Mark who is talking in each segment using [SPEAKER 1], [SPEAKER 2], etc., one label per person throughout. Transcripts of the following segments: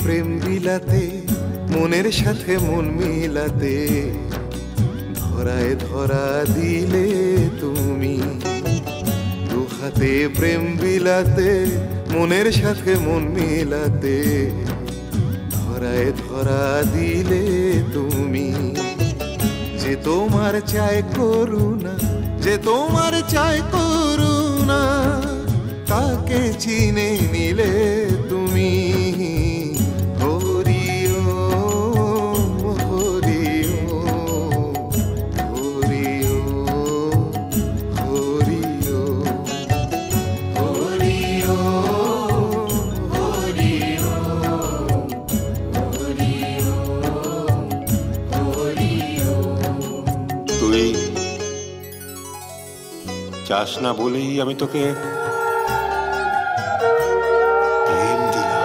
[SPEAKER 1] প্রেম বিলাতে, মনের সাথে মন মিলাতে, ধরায় ধরা দিলে তুমি। দু হাতে প্রেম বিলাতে, মনের সাথে মন মিলাতে, ধরায় ধরা দিলে তুমি। যে তোমার চায় করুণা, যে তোমার চায় করুণা, তাকে চিনে নিলে তুমি। হরি ওম, হরি ওম, হরি ওম, হরি ওম, হরি ওম, হরি ওম, হরি ওম, হরি ওম।
[SPEAKER 2] তুই চাস না বলেই আমি তোকে প্রেম দিলাম।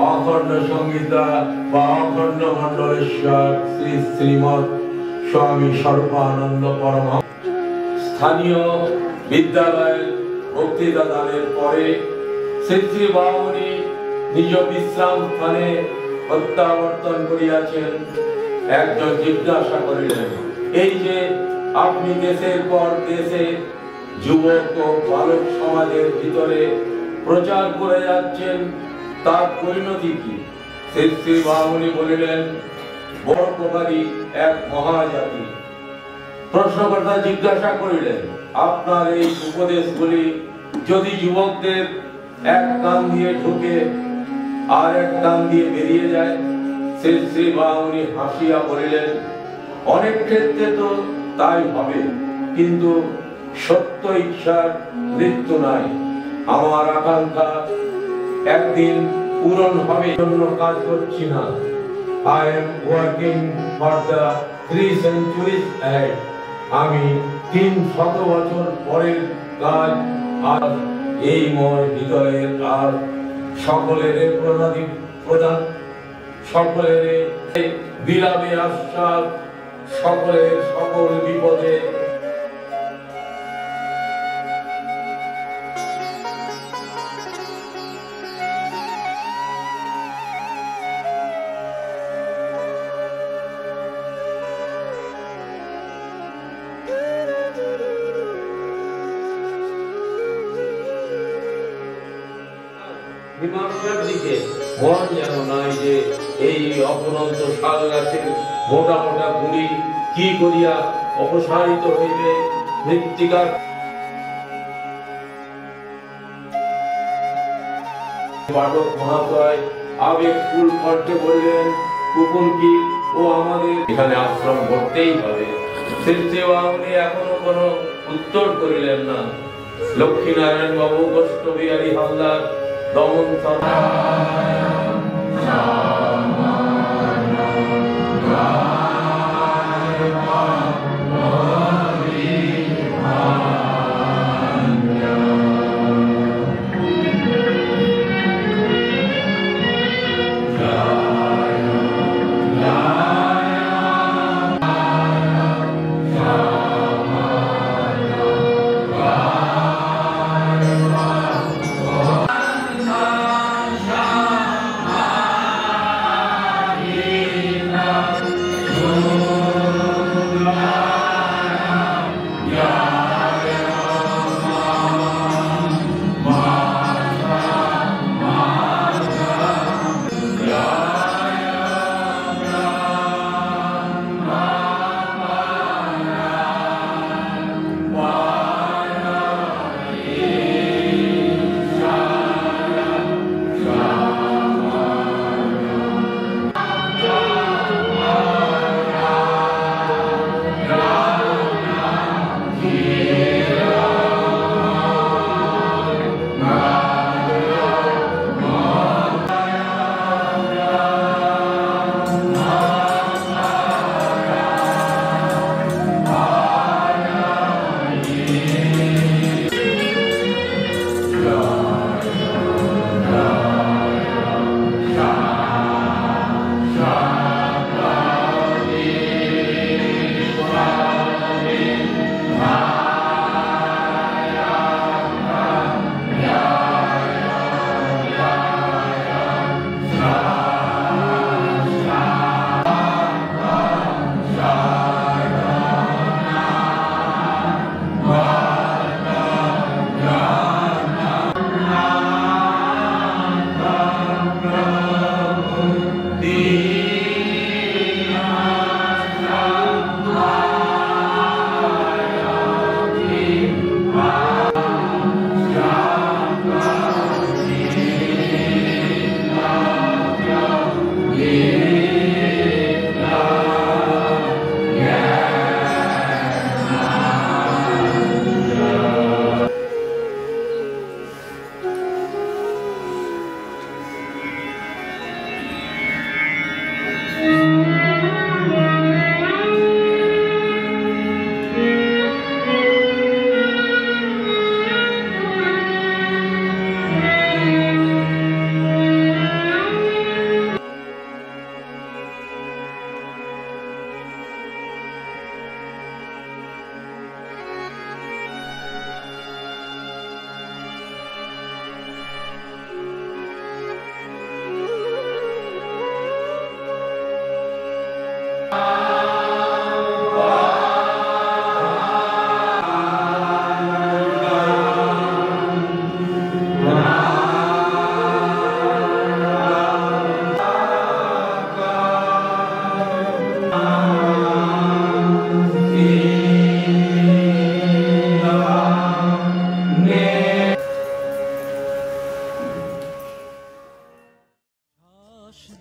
[SPEAKER 3] অখণ্ড সংহিতা বা অখণ্ড মণ্ডলেশ্বর শ্রী শ্রীমৎ স্বামী স্বরূপানন্দ পরমহংস স্থানীয় বিদ্যালয়ের বক্তৃতা দানের পরে শ্রী শ্রী বামুনি নিজ বিশ্রাম স্থানে প্রত্যাবর্তন করিয়াছেন। একজন জিজ্ঞাসা করিলেন, এই যে আপনি দেশের পর দেশে যুবক ও বালক সমাজের ভিতরে প্রচার করে যাচ্ছেন, তার পরিণতি কি? শ্রী শ্রী বামুনি বলিলেন, বড় প্রকারী এক মহাজাতি। প্রশ্নকর্তা জিজ্ঞাসা করিলেন, আপনার এই উপদেশগুলি যদি যুবকদের এক কান দিয়ে ঢুকে আর এক কান দিয়ে বেরিয়ে যায়? শ্রী শ্রী বামুনি হাসিয়া বলিলেন, অনেক ক্ষেত্রে তো তাই হবে, কিন্তু সত্য ইচ্ছার মৃত্যু নাই। আমার আকাঙ্ক্ষা একদিন পূরণ হবে, জন্য কাজ করছি না। I am working for the 3 centuries ahead. আমি 300 বছর পরের কাজ আর এই মোর হৃদয়ের আর সকলের প্রদান, সকলের বিলাবে আশ্বাস, সকলের সকল বিপদে মীমাংসার দিকে মন যেন নাই যে এই অপরন্ত শাল গাছের মোটা মোটা গুড়ি কি করিয়া অপসারিত হইবে মৃত্তিকার। পাঠক মহাশয় আবেগ ফুল কণ্ঠে বললেন, কুকুর কি ও আমাদের এখানে আশ্রম করতেই হবে। শ্রী শ্রী বামুনি এখনো কোনো উত্তর করিলেন না। লক্ষ্মীনারায়ণ বাবু, গোষ্ঠ বিহারী হালদার, দমন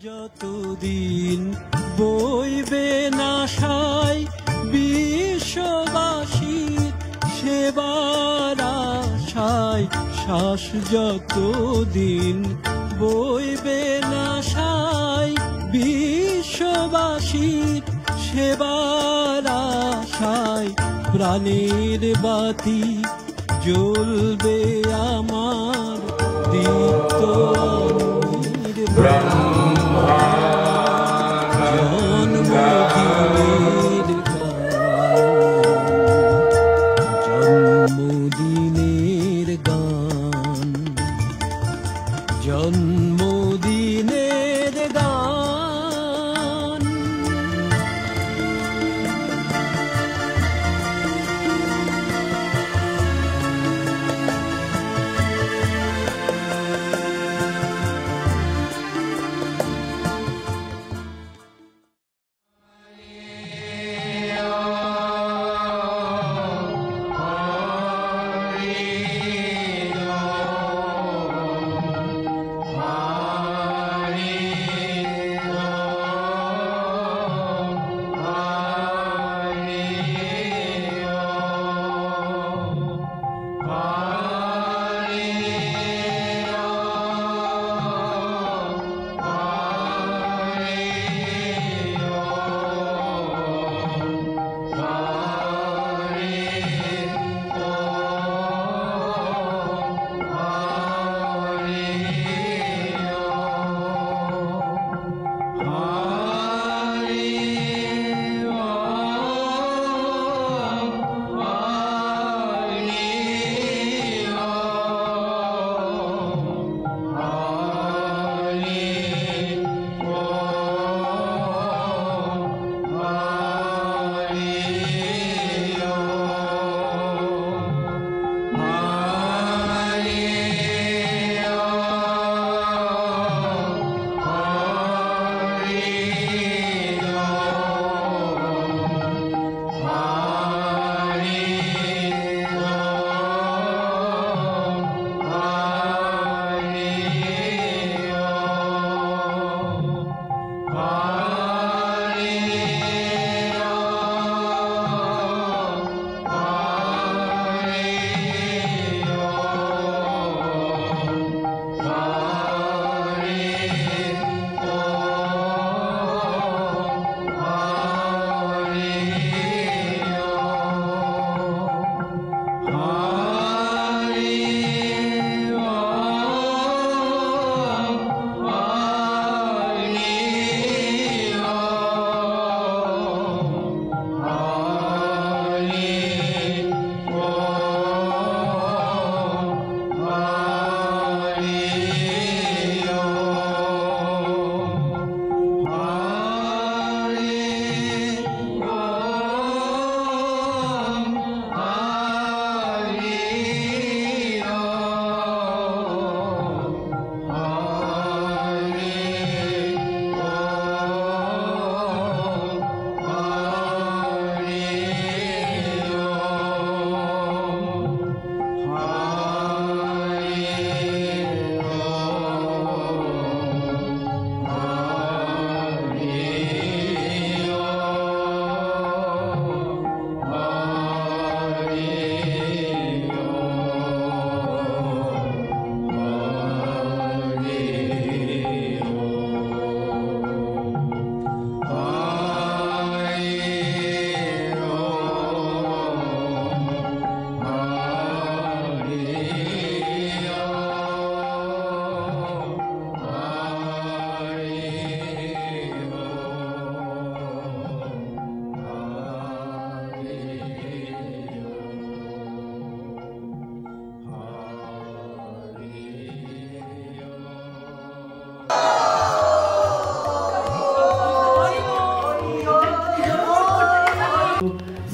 [SPEAKER 4] যতদিন বইবে না সাই বিশ্ববাসীর সেবার আশায়, শ্বাস যতদিন বইবে না সাই বিশ্ববাসীর সেবার আশায়, প্রাণের বাতি জ্বলবে আমার দীপ্ত জন্মদিনের গান, জন্মদিনের গান।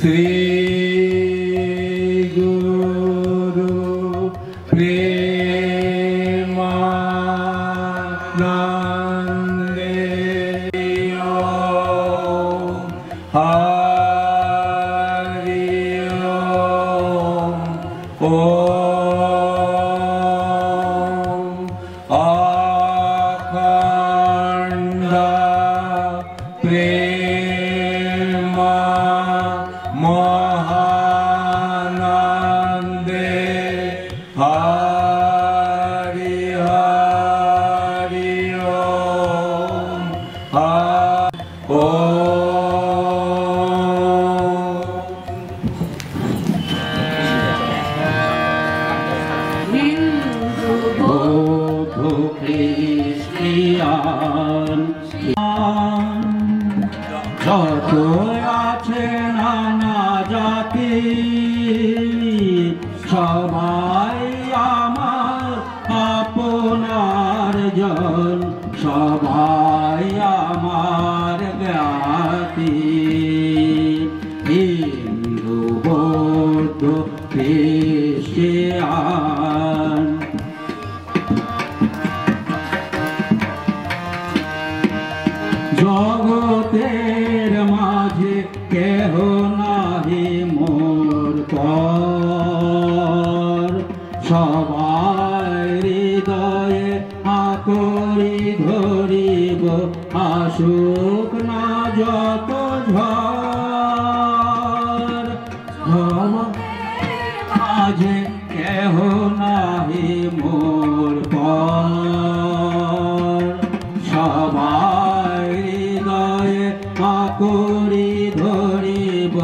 [SPEAKER 3] শ্রী গুরু প্রেমানন্দে হরি ওম অখণ্ড প্রেমা মহানন্দে হরি হরি ওম
[SPEAKER 5] বৌদ্ধ খ্রিস্টিয়ান যত আছে নানা জাতি সবাই আমার আপনার জন, সবাই আমার জ্ঞাতি। হিন্দু বৌদ্ধ খ্রিস্টিয়ান জগতের মাঝে কেহ নাহি মোর পর, সবাই হৃদয়ে আকরি ধরিব আসুক না যত ঝড়। মাঝে কেহ নাহি মোর পর, সবাই হৃদয়ে আকরি ধরিব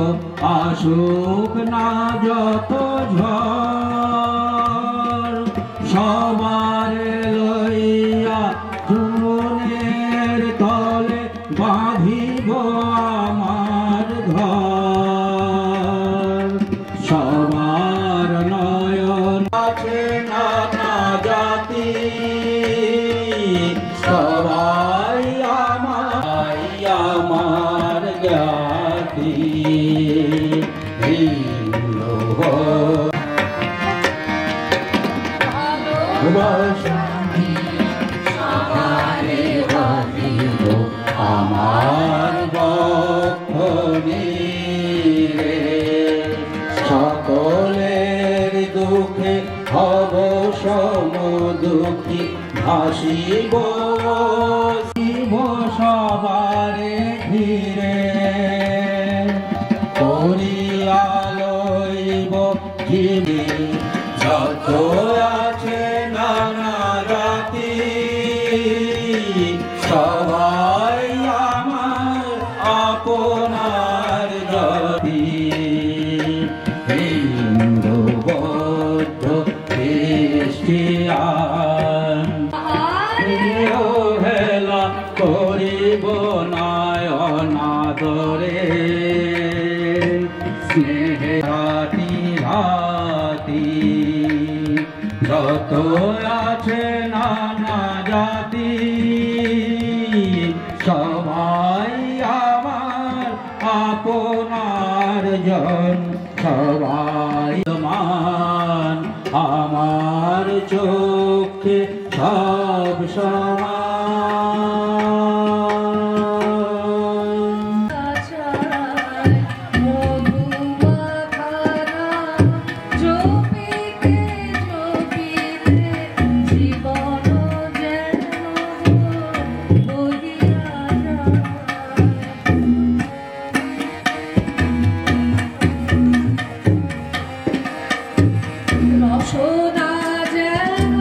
[SPEAKER 5] আসুক না যত ঝড়। সবার লইয়া চুনের তলে বাঁধিব আমার ঘর। সবার নয়ন আছে নানা জাতি, সবাই আমার জ্ঞাতি। আমার বক্ষণে সকলের দুঃখে হব সমদুঃখী, ভাসিব শিব সবারে ঘিরে করিয়া লইব জীবে যত আছে নানা জাতি, সবাই আমার আপনার জাতি। হিন্দু বৌদ্ধ খ্রিস্টিয়ান হেলা করিব নয়নাদরে, স্নেহে হাতি হাতি যত আছে নানা জাতি, সবাই আমার আপনার জন, সবাই মান আমার চোখে সব সমান।
[SPEAKER 6] রসনা যেন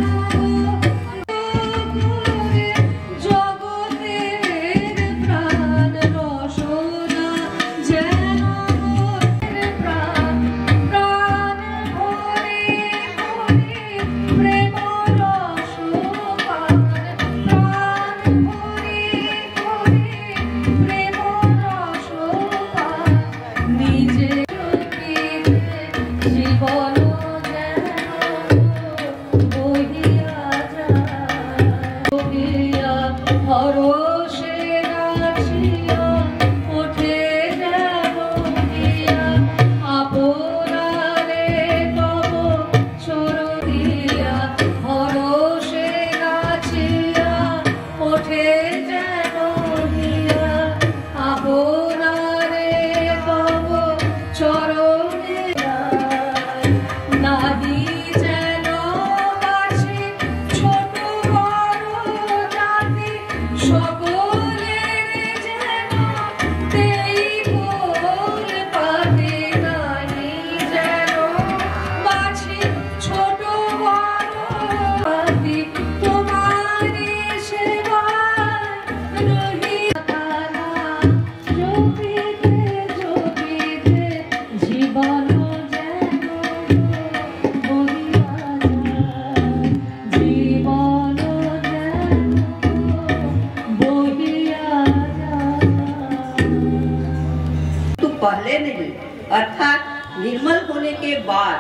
[SPEAKER 6] पहले नहीं, अर्थात निर्मल होने के बाद।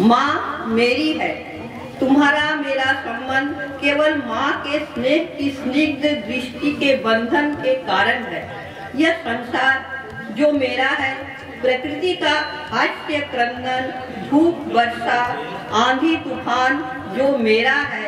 [SPEAKER 6] माँ मेरी है, तुम्हारा मेरा संबंध केवल माँ के स्नेह की स्निग्ध दृष्टि के बंधन के कारण है। यह संसार जो मेरा है, प्रकृति का हास्य क्रंदन, धूप वर्षा, आंधी तूफान जो मेरा है।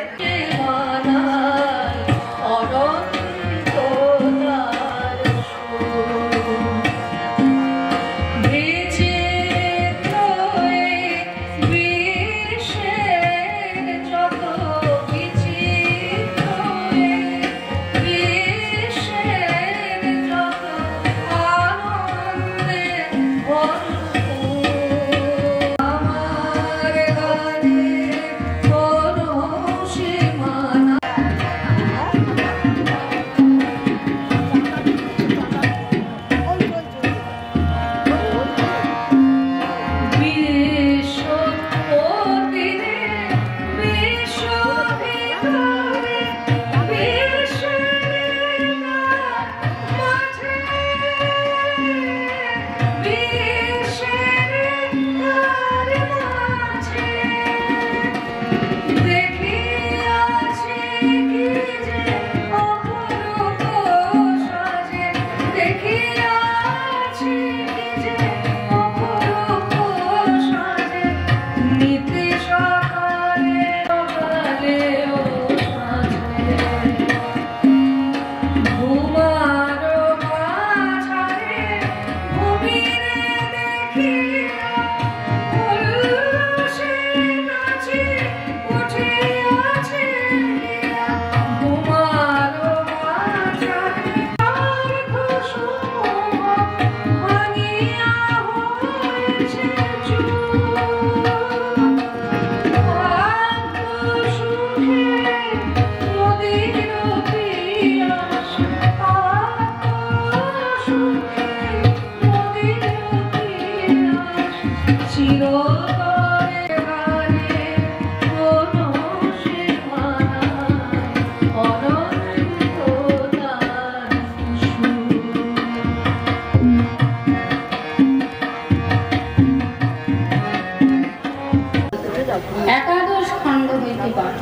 [SPEAKER 7] একাদশ খণ্ড হইতে পারে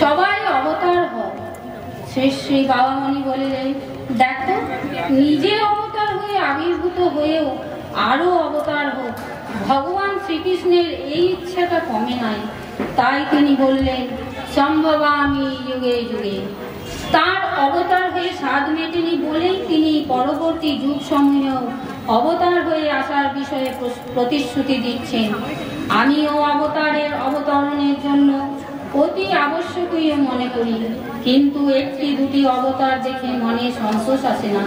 [SPEAKER 7] সবাই অবতার হয়। শ্রী শ্রী বাবামণি বলিলেন, দেখো নিজে অবতার হয়ে আবির্ভূত হয়েও আরো অবতার হোক, ভগবান শ্রীকৃষ্ণের এই ইচ্ছাটা কমে নাই। তাই তিনি বললেন, সম্ভবামি যুগে যুগে। তার অবতার হয়ে সাধ মেটেনি বলেই তিনি পরবর্তী যুগ সমূহেও অবতার হয়ে আসার বিষয়ে প্রতিশ্রুতি দিচ্ছেন। আমিও অবতারের অবতরণের জন্য অতি আবশ্যকীয় মনে করি, কিন্তু একটি দুটি অবতার দেখে মনে সন্তোষ আসে না।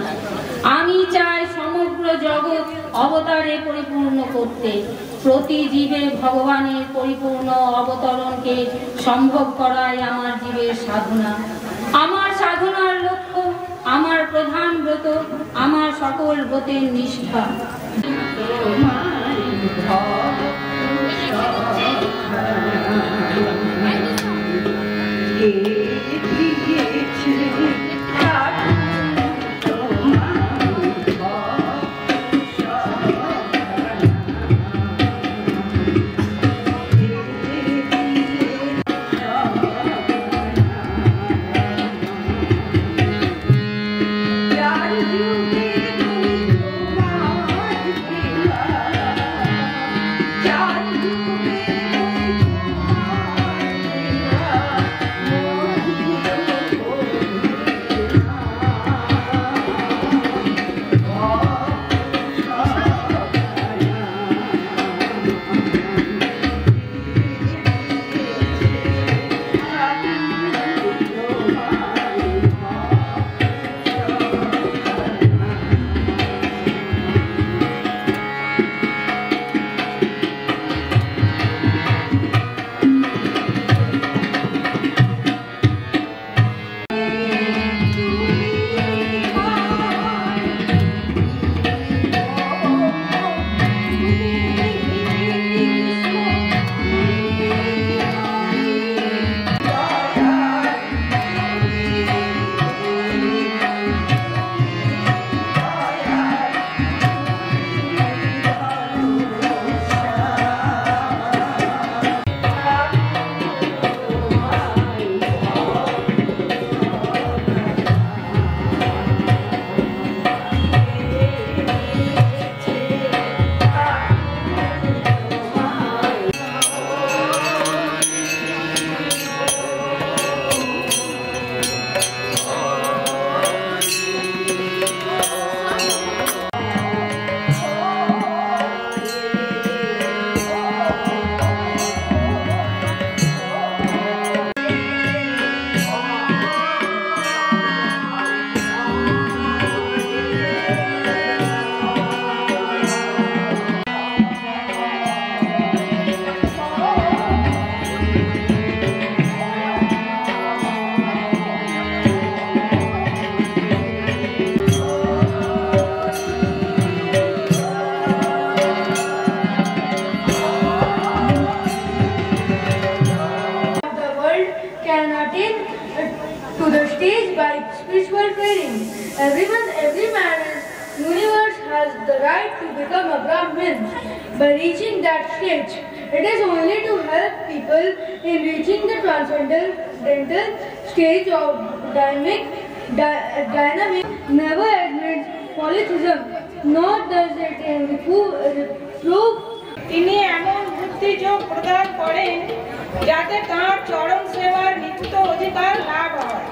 [SPEAKER 7] আমি চাই সমগ্র জগৎ অবতারে পরিপূর্ণ করতে, প্রতি জীবে ভগবানের পরিপূর্ণ অবতরণকে সম্ভব করাই আমার জীবের সাধনা। আমার সাধনার লক্ষ্য, আমার প্রধান ব্রত, আমার সকল ব্রতের নিষ্ঠা।
[SPEAKER 8] Yeah. has the right to become a Brahmin by reaching that stage. It is only to help people in reaching the transcendental stage of dynamic, never admits polytheism, nor does it reprove.
[SPEAKER 9] তিনি এমন বুদ্ধিযোগ প্রদান করেন যাতে তাঁর চরম সেবার নিত্য অধিকার লাভ হয়।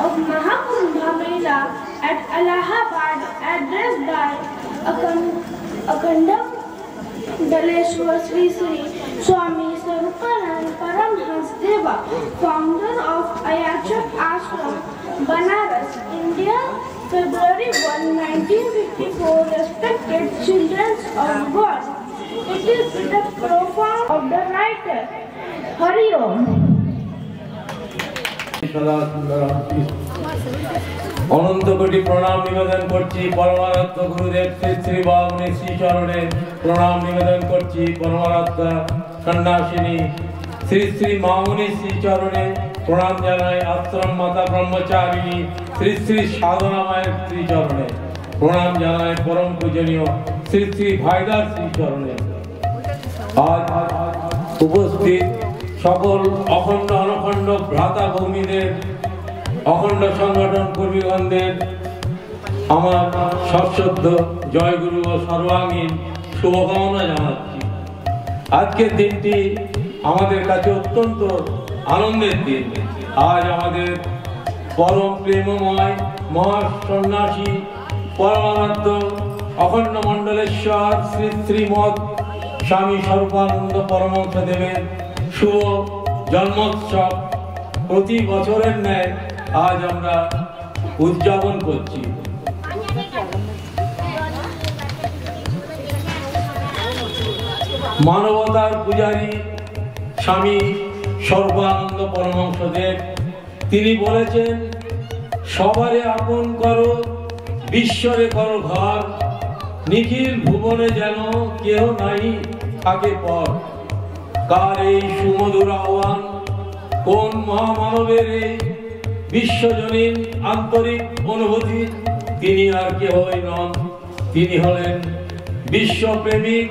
[SPEAKER 8] Of Mahakumbha Mela at Allahabad, addressed by Akandam Daleshwar Sri Sri Swami Sarupanand Paramhans Deva, founder of Ayachak Ashram, Banaras, India, February 1, 1954, respected children of God. It is the profound of the writer. Hari Om.
[SPEAKER 3] অনন্ত কোটি প্রণাম নিবেদন করছি পরমারাধ্য গুরুদেব শ্রী শ্রী বামনী শ্রী চরণে প্রণাম নিবেদন করছি পরমারাধ্য সন্ন্যাসিনী শ্রী শ্রী মামুনি শ্রী চরণে প্রণাম জানাই আশ্রম মাতা ব্রহ্মচারিণী শ্রী শ্রী সাধনা মায়ের শ্রী চরণে প্রণাম জানাই পরম পূজনীয় শ্রী শ্রী ভাইদার শ্রী চরণে। আজ উপস্থিত সকল অখণ্ড অনখণ্ড ভ্রাতা ভূমিদের অখণ্ড সংগঠন কর্মীগণদের আমার সশ্রদ্ধ জয়গুরু ও সর্বাঙ্গীন শুভকামনা জানাচ্ছি। আজকের দিনটি আমাদের কাছে অত্যন্ত আনন্দের দিন। আজ আমাদের পরম প্রেমময় মহাসন্ন্যাসী পরমারাধ্য অখণ্ড মণ্ডলেশ্বর শ্রী শ্রীমৎ স্বামী স্বরূপানন্দ পরমহংস দেবের শুভ জন্মোৎসব প্রতি বছরের ন্যায় আজ আমরা উদযাপন করছি। মানবতার পূজারী স্বামী স্বরূপানন্দ পরমহংস দেব তিনি বলেছেন, সবারে আপন করো, বিশ্বরে করো ঘর, নিখিল ভুবনে যেন কেহ নাই থাকে পর। কার এই সুমধুর আহ্বান, কোন মহামানবের এই বিশ্বজনীন আন্তরিক অনুভূতি, তিনি আর কেহই নন, তিনি হলেন বিশ্বপ্রেমিক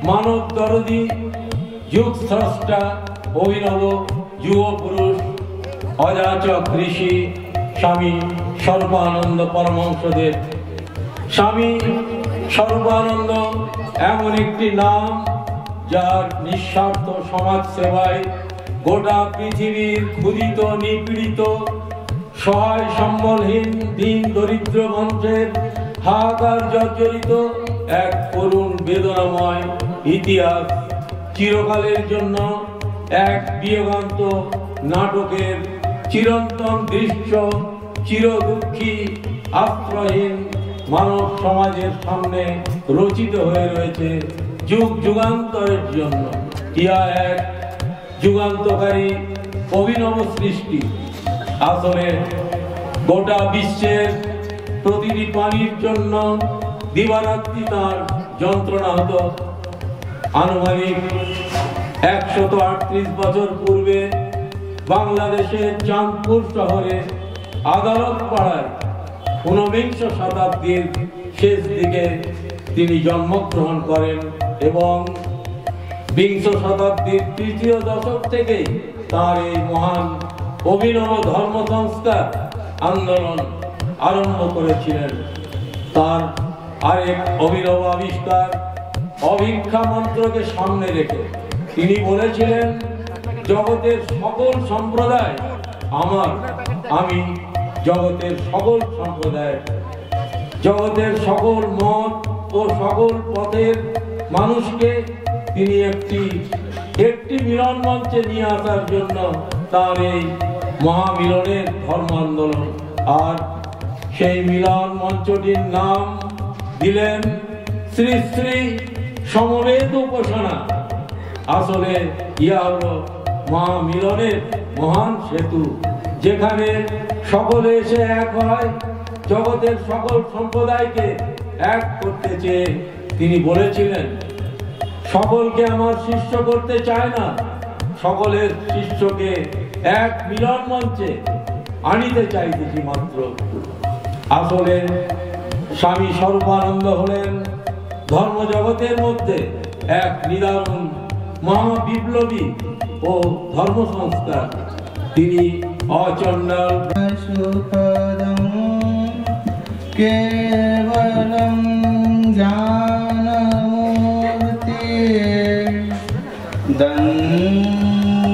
[SPEAKER 3] মানব দরদী যুগ স্রষ্টা অভিনব যুব পুরুষ অযাচক ঋষি স্বামী স্বরূপানন্দ পরমহংস দেব। স্বামী স্বরূপানন্দ এমন একটি নাম যার নিঃস্বার্থ সমাজ সেবায় গোটা পৃথিবীর ক্ষুধিত নিপীড়িত সহায় সম্বলহীন দিন দরিদ্র মঞ্চের হাহাকার জর্জরিত এক করুণ বেদনাময় ইতিহাস চিরকালের জন্য এক বিয়োগান্ত নাটকের চিরন্তন দৃশ্য চিরদুঃখী আশ্রয়হীন মানব সমাজের সামনে রচিত হয়ে রয়েছে যুগ যুগান্তরের জন্য। ইহা এক যুগান্তকারী অভিনব সৃষ্টি। আসলে গোটা বিশ্বের প্রতিটি প্রাণীর জন্য দিবারাত্রি তার যন্ত্রণা হতো। আনুমানিক 138 বছর পূর্বে বাংলাদেশের চাঁদপুর শহরে আদালত পাড়ায় 19বিংশ শতাব্দীর শেষ দিকে তিনি জন্মগ্রহণ করেন এবং বিংশ শতাব্দীর তৃতীয় দশক থেকেই তার এই মহান অভিনব ধর্ম সংস্কার আন্দোলন আরম্ভ করেছিলেন। তার আরেক অভিনব আবিষ্কার অভিক্ষা মন্ত্রকে সামনে রেখে তিনি বলেছিলেন, জগতের সকল সম্প্রদায় আমার, আমি জগতের সকল সম্প্রদায়, জগতের সকল মত ও সকল পথের মানুষকে তিনি একটি মিলন মঞ্চে নিয়ে আসার জন্য তার এই মহামিলনের ধর্ম আন্দোলন আর সেই মিলন মঞ্চটির নাম দিলেন শ্রী শ্রী সমবেত উপাসনা। আসলে ইহা হলো মহামিলনের মহান সেতু, যেখানে সকলে এসে এক হয়। জগতের সকল সম্প্রদায়কে এক করতে চেয়ে তিনি বলেছিলেন, সকলকে আমার শিষ্য করতে চায় না, সকলের শিষ্যকে এক মিলন মঞ্চে আনিতে চাইতেছি মাত্র। আসলে স্বামী স্বরূপানন্দ হলেন ধর্ম জগতের মধ্যে এক নিদারুণ মহাবিপ্লবী ও ধর্ম সংস্কার। তিনি অচণ্ডাল
[SPEAKER 5] কেবলম জ্ঞানমূর্তি দ্বন্দ্বাতীতং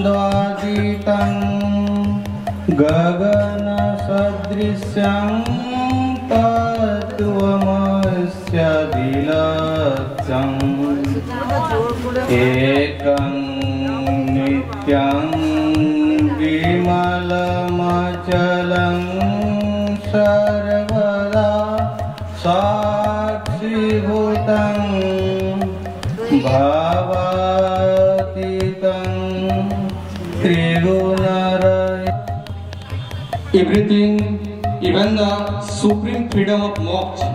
[SPEAKER 5] গগন সদৃশ্যং তত্ত্বমস্য বিলক্ষণং একং নিত্যং বিমলমচলং সর্বদা সাক্ষীভূতং ভাবাতীতং ত্রিগুণরহিতং।
[SPEAKER 10] Everything, even the supreme freedom of moksha